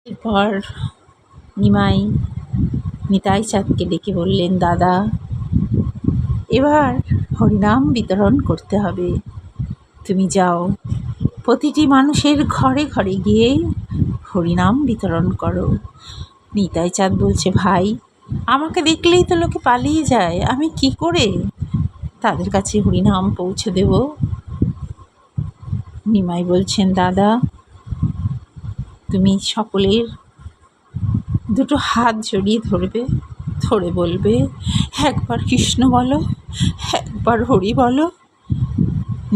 এরপর নিমাই নিতাই চাঁদকে ডেকে বললেন, দাদা, এবার হরিনাম বিতরণ করতে হবে। তুমি যাও, প্রতিটি মানুষের ঘরে ঘরে গিয়ে হরিনাম বিতরণ করো। নিতাই চাঁদ বলছে, ভাই, আমাকে দেখলেই তো লোকে পালিয়ে যায়, আমি কি করে তাদের কাছে হরিনাম পৌঁছে দেব? নিমাই বলছেন, দাদা, তুমি সকলের দুটো হাত জড়িয়ে ধরবে, ধরে বলবে, একবার কৃষ্ণ বলো, একবার হরি বলো।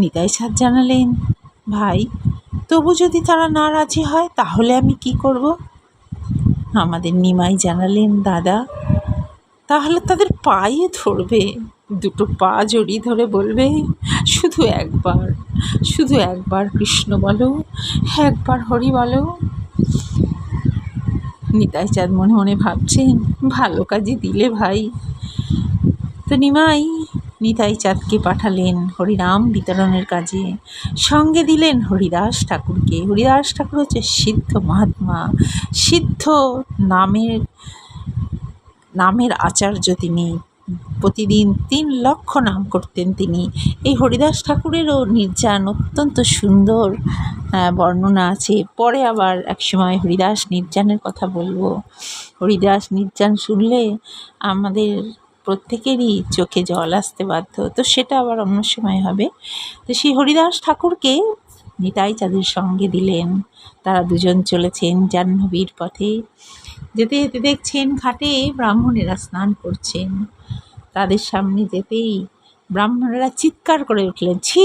নিতাই চাঁদ জানালেন, ভাই, তবু যদি তারা না রাজি হয় তাহলে আমি কি করব? আমাদের নিমাই জানালেন, দাদা, তাহলে তাদের পায়ে ধরবে, দুটো পা জড়িয়ে ধরে বলবে, শুধু একবার, শুধু একবার কৃষ্ণ বলো, একবার হরি বলো। নিতাই চাঁদ মনে মনে ভাবছেন, ভালো কাজে দিলে ভাই। তো নিমাই নিতাই চাঁদকে পাঠালেন হরিনাম বিতরণের কাজে। সঙ্গে দিলেন হরিদাস ঠাকুরকে। হরিদাস ঠাকুর হচ্ছে সিদ্ধ মহাত্মা, সিদ্ধ নামের আচার্য তিনি। প্রতিদিন 3 লক্ষ নাম করতেন তিনি। এই হরিদাস ঠাকুরেরও নির্যান অত্যন্ত সুন্দর বর্ণনা আছে। পরে আবার একসময় হরিদাস নির্যানের কথা বলবো। হরিদাস নির্যান শুনলে আমাদের প্রত্যেকেরই চোখে জল আসতে বাধ্য, তো সেটা আবার অন্য সময় হবে। তো সেই হরিদাস ঠাকুরকে নিতাই চাঁদের সঙ্গে দিলেন। তারা দুজন চলেছেন জাহ্নবীর পথে। যেতে যেতে দেখছেন ঘাটে ব্রাহ্মণেরা স্নান করছেন। তাদের সামনে যেতেই ব্রাহ্মণেরা চিৎকার করে উঠলেন, ছি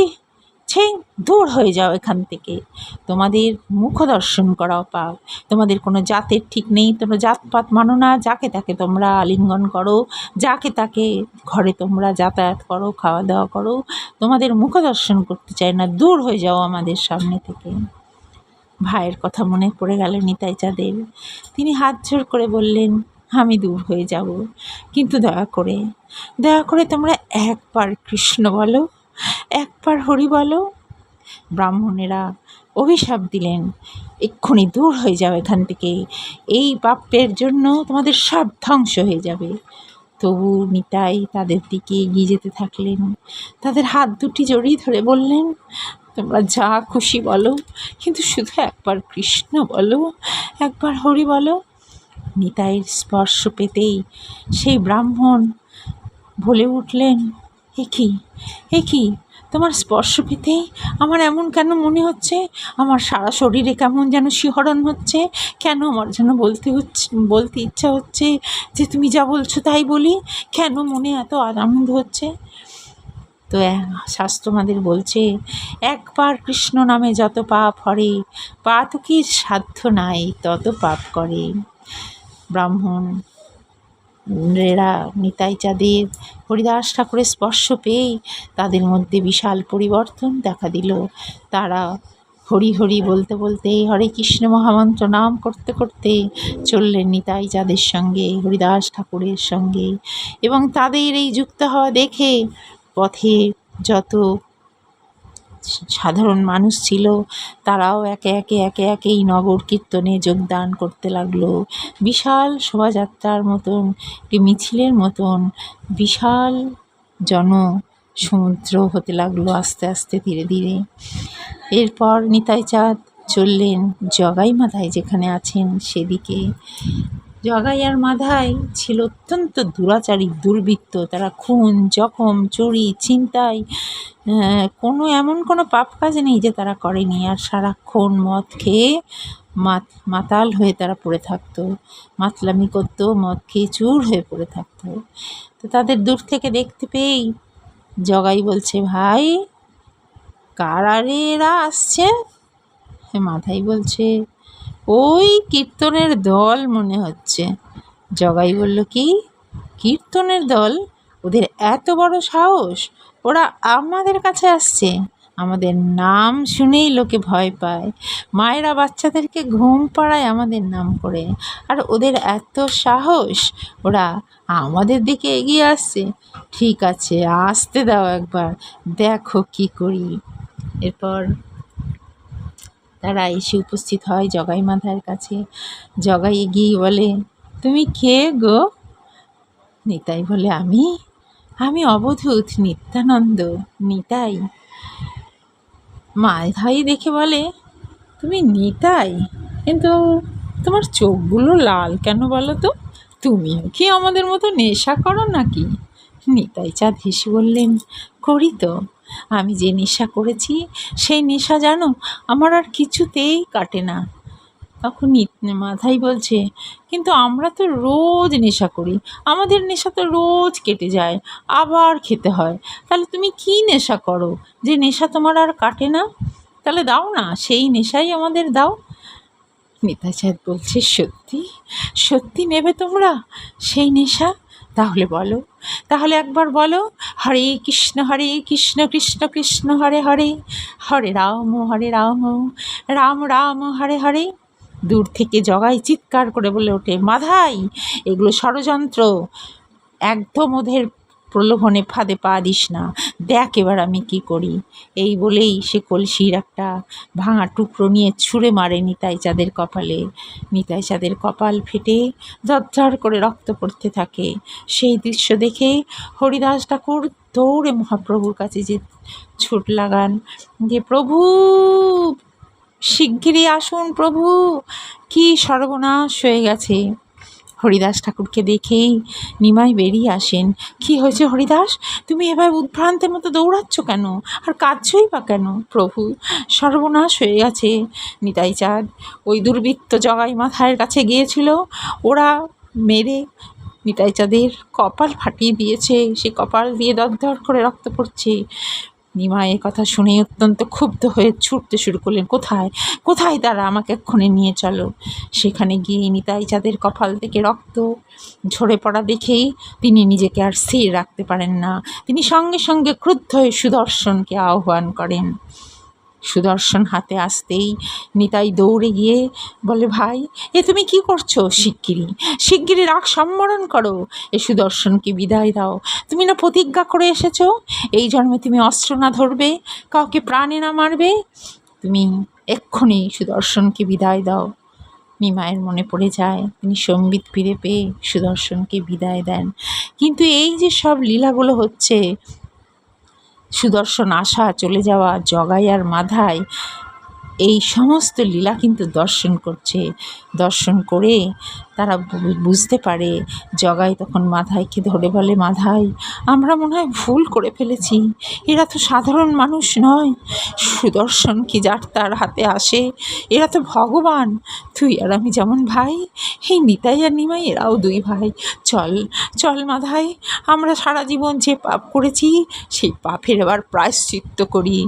ছি, দূর হয়ে যাও এখান থেকে, তোমাদের মুখ দর্শন করাও পাপ, তোমাদের কোনো জাতের ঠিক নেই, তোমরা জাতপাত মানো না, যাকে তাকে তোমরা আলিঙ্গন করো, যাকে তাকে ঘরে তোমরা যাতায়াত করো, খাওয়া দাওয়া করো, তোমাদের মুখ দর্শন করতে চাই না, দূর হয়ে যাও আমাদের সামনে থেকে। ভাইয়ের কথা মনে পড়ে গেল নিতাই চাঁদের। তিনি হাত জোড় করে বললেন, আমি দূর হয়ে যাব, কিন্তু দয়া করে তোমরা একবার কৃষ্ণ বলো, একবার হরি বলো। ব্রাহ্মণেরা অভিশাপ দিলেন, এক্ষুনি দূর হয়ে যাও এখান থেকে, এই পাপের জন্য তোমাদের সব ধ্বংস হয়ে যাবে। তবু নিতাই তাদের দিকে এগিয়ে যেতে থাকলেন। তাদের হাত দুটি জড়িয়ে ধরে বললেন, তোমরা যা খুশি বলো, কিন্তু শুধু একবার কৃষ্ণ বলো, একবার হরি বলো। নিতাইয়ের স্পর্শ পেতেই সেই ব্রাহ্মণ বলে উঠলেন, এ কি, তোমার স্পর্শ পেতেই আমার এমন কেন মনে হচ্ছে? আমার সারা শরীরে কেমন যেন শিহরণ হচ্ছে, কেন আমার যেন বলতে ইচ্ছা হচ্ছে যে তুমি যা বলছো তাই বলি, কেন মনে এত আনন্দ হচ্ছে? তো শাস্ত্র আমাদের বলছে, একবার কৃষ্ণ নামে যত পাপ হরে, পাতকীর সাধ্য নাই তত পাপ করে। ব্রাহ্মণেরা নিতাই চাঁদের হরিদাস ঠাকুরের স্পর্শ পেয়েই তাদের মধ্যে বিশাল পরিবর্তন দেখা দিল। তারা হরি হরি বলতে বলতে, হরে কৃষ্ণ মহামন্ত্র নাম করতে করতে চললেন নিতাই চাঁদের সঙ্গে, হরিদাস ঠাকুরের সঙ্গে। এবং তাদের এই যুক্ত হওয়া দেখে পথে যত সাধারণ মানুষ ছিল তারাও একে একে এই নগর কীর্তনে যোগদান করতে লাগলো। বিশাল শোভাযাত্রার মতন, একটি মিছিলের মতন বিশাল সমুদ্র হতে লাগলো আস্তে আস্তে ধীরে ধীরে। এরপর নিতাই চাঁদ চললেন জগাই মাথায় যেখানে আছেন সেদিকে। জগাই আর মাধাই ছিল অত্যন্ত দুরাচারী দুর্বৃত্ত। তারা খুন, জখম, চুরি, ছিনতাই, এমন কোনো পাপ কাজ নেই যে তারা করেনি। আর সারাক্ষণ মদ খেয়ে মাতাল হয়ে তারা পড়ে থাকতো, মাতলামি করতো, মদ খেয়ে চুর হয়ে পড়ে থাকতো। তো তাদের দূর থেকে দেখতে পেয়েই জগাই বলছে, ভাই, কারা রে এরা আসছে? মাধাই বলছে, ওই কীর্তনের দল মনে হচ্ছে। জগাই বলল, কি কীর্তনের দল? ওদের এত বড় সাহস, ওরা আমাদের কাছে আসছে? আমাদের নাম শুনেই লোকে ভয় পায়, মায়েরা বাচ্চাদেরকে ঘুম পাড়ায় আমাদের নাম করে, আর ওদের এত সাহস, ওরা আমাদের দিকে এগিয়ে আসছে। ঠিক আছে, আসতে দাও, একবার দেখো কি করি। এরপর তারা এসে উপস্থিত হয় জগাই মাথার কাছে। জগাই এগিয়ে বলে, তুমি কে গো? নিতাই বলে, আমি অবধূত নিত্যানন্দ, নিতাই। মাথাই দেখে বলে, তুমি নিতাই, কিন্তু তোমার চোখগুলো লাল কেন বলো তো? তুমিও কি আমাদের মতো নেশা করো নাকি? নিতাই চাঁদ হেসে বললেন, করি তো। আমি যে নেশা করেছি সেই নেশা জানো আমার আর কিছুতেই কাটে না। তখন মাথাই বলছে, কিন্তু আমরা তো রোজ নেশা করি, আমাদের নেশা তো রোজ কেটে যায়, আবার খেতে হয়। তাহলে তুমি কি নেশা করো যে নেশা তোমার আর কাটে না? তাহলে দাও না, সেই নেশাই আমাদের দাও। নিতাই চাঁদ বলছে, সত্যি সত্যি নেবে তোমরা সেই নেশা? তাহলে বলো, তাহলে একবার বলো, হরে কৃষ্ণ কৃষ্ণ কৃষ্ণ হরে হরে, হরে রাম রাম রাম হরে হরে। দূর থেকে জগাই চিৎকার করে বলে ওঠে, মাধাই, এগুলো ষড়যন্ত্র, একদম ওদের প্রলোভনে ফাঁদে পা দিস না, দেখ এবার আমি কি করি। এই বলেই সে কলসির একটা ভাঙা টুকরো নিয়ে ছুঁড়ে মারে নিতাই চাঁদের কপালে। নিতাই চাঁদের কপাল ফেটে ঝরঝর করে রক্ত পড়তে থাকে। সেই দৃশ্য দেখে হরিদাস ঠাকুর দৌড়ে মহাপ্রভুর কাছে যে ছুট লাগান, যে প্রভু শিগগিরই আসুন, প্রভু কি সর্বনাশ হয়ে গেছে। হরিদাস ঠাকুরকে দেখেই নিমাই বেরিয়ে আসেন। কি হয়েছে হরিদাস, তুমি এবার উদ্ভ্রান্তের মতো দৌড়াচ্ছ কেন, আর কাঁদছই বা কেন? প্রভু, সর্বনাশ হয়ে গেছে। নিতাই চাঁদ ওই দুর্বৃত্ত জগাই মাথার কাছে গিয়েছিল, ওরা মেরে নিতাই চাঁদের কপাল ফাটিয়ে দিয়েছে, সে কপাল দিয়ে দরদর করে রক্ত পড়ছে। নিমাইয়ের কথা শুনে অত্যন্ত ক্ষুব্ধ হয়ে ছুটতে শুরু করলেন, কোথায় কোথায় তারা, আমাকে এক্ষণে নিয়ে চলো। সেখানে গিয়ে নিতাই চাঁদের কপাল থেকে রক্ত ঝরে পড়া দেখেই তিনি নিজেকে আর স্থির রাখতে পারেন না। তিনি সঙ্গে সঙ্গে ক্রুদ্ধ হয়ে সুদর্শনকে আহ্বান করেন। সুদর্শন হাতে আসতেই নিতাই দৌড়ে গিয়ে বলে, ভাই এ তুমি কি করছো? শিগগিরি রাগ সম্বরণ করো, এ সুদর্শনকে বিদায় দাও। তুমি না প্রতিজ্ঞা করে এসেছো এই জন্মে তুমি অস্ত্র না ধরবে, কাউকে প্রাণে না মারবে। তুমি এক্ষুনি সুদর্শনকে বিদায় দাও। নিমাইয়ের মনে পড়ে যায়, তিনি সম্বিত ফিরে পেয়ে সুদর্শনকে বিদায় দেন। কিন্তু এই যে সব লীলাগুলো হচ্ছে, সুদর্শন আসা চলে যাওয়া, জগাই আর মাধাই এই সমস্ত লীলা কিন্তু দর্শন করছে। দর্শন করে তারা বুঝতে পারে। জগাই তখন মাধাইকে ধরে বলে, মাধাই, আমরা মনে হয় ভুল করে ফেলেছি, এরা তো সাধারণ মানুষ নয়। সুদর্শন কি যার তার হাতে আসে, এরা তো ভগবান। তুই আর আমি যেমন ভাই, এই নিতাই আর নিমাই এরাও দুই ভাই। চল চল মাধাই, আমরা সারা জীবন যে পাপ করেছি সেই পাপের এবার প্রায়শ্চিত্ত করি।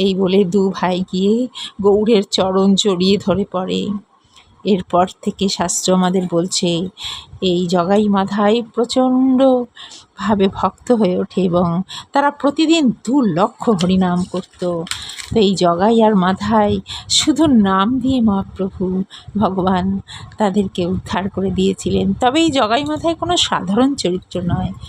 এই বলে দু ভাই গিয়ে গৌড়ের চরণ জড়িয়ে ধরে পড়ে। এরপর থেকে শাস্ত্র আমাদের বলছে, এই জগাই মাধাই প্রচণ্ডভাবে ভক্ত হয়ে ওঠে এবং তারা প্রতিদিন 2 লক্ষ হরিনাম করত। তো এই জগাই আর মাধাই শুধু নাম দিয়ে মহাপ্রভু ভগবান তাদেরকে উদ্ধার করে দিয়েছিলেন। তবে এই জগাই মাধাই কোনো সাধারণ চরিত্র নয়।